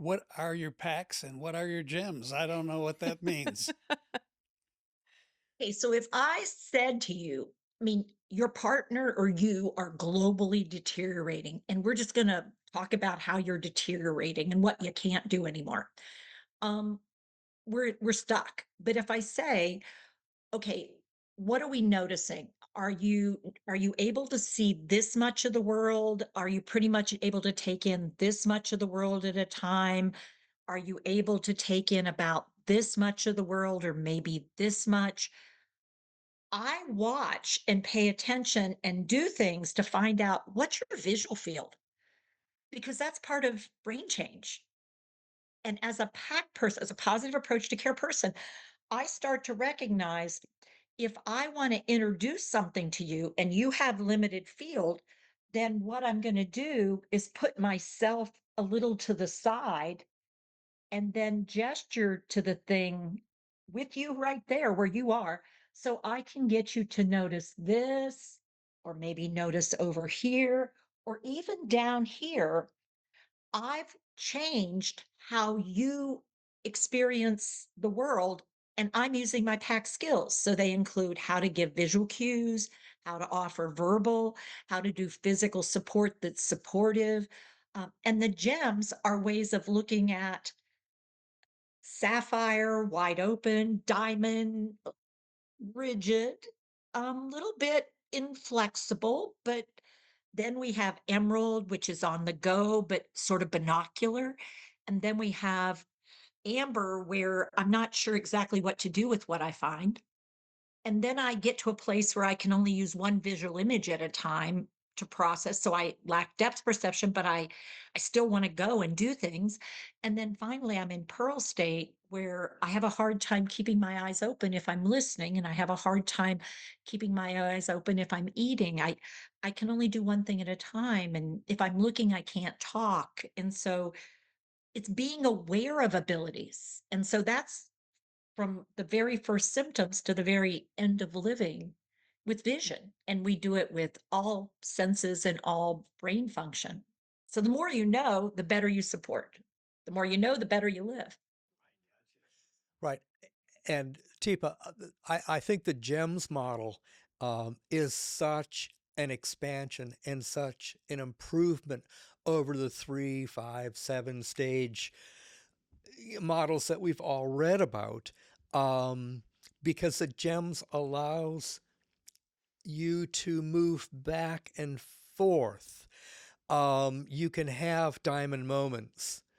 What are your packs and what are your gems? I don't know what that means. Okay, so if I said to you, I mean, your partner or you are globally deteriorating, and we're just going to talk about how you're deteriorating and what you can't do anymore. Um, we're stuck. But if I say, okay, what are we noticing? Are you able to see this much of the world? Are you pretty much able to take in this much of the world at a time? Are you able to take in about this much of the world or maybe this much? I watch and pay attention and do things to find out what's your visual field, because that's part of brain change. And as a PAC person, as a positive approach to care person, I start to recognize if I want to introduce something to you and you have limited field, then what I'm going to do is put myself a little to the side and then gesture to the thing with you right there where you are. So I can get you to notice this, or maybe notice over here, or even down here. I've changed how you experience the world, and I'm using my PAC skills. So they include how to give visual cues, how to offer verbal, how to do physical support that's supportive. And the gems are ways of looking at sapphire, wide open, diamond, rigid, little bit inflexible, but then we have emerald, which is on the go, but sort of binocular. And then we have amber, where I'm not sure exactly what to do with what I find. And then I get to a place where I can only use one visual image at a time to process. So I lack depth perception, but I still want to go and do things. And then finally I'm in pearl state where I have a hard time keeping my eyes open if I'm listening, and I have a hard time keeping my eyes open if I'm eating. I can only do one thing at a time. And if I'm looking, I can't talk. And so it's being aware of abilities. And so that's from the very first symptoms to the very end of living with vision. And we do it with all senses and all brain function. So the more you know, the better you support. The more you know, the better you live. Right. And Teepa, I think the GEMS model is such an expansion and such an improvement over the 3, 5, 7 stage models that we've all read about, um, because the GEMS allows you to move back and forth. You can have diamond moments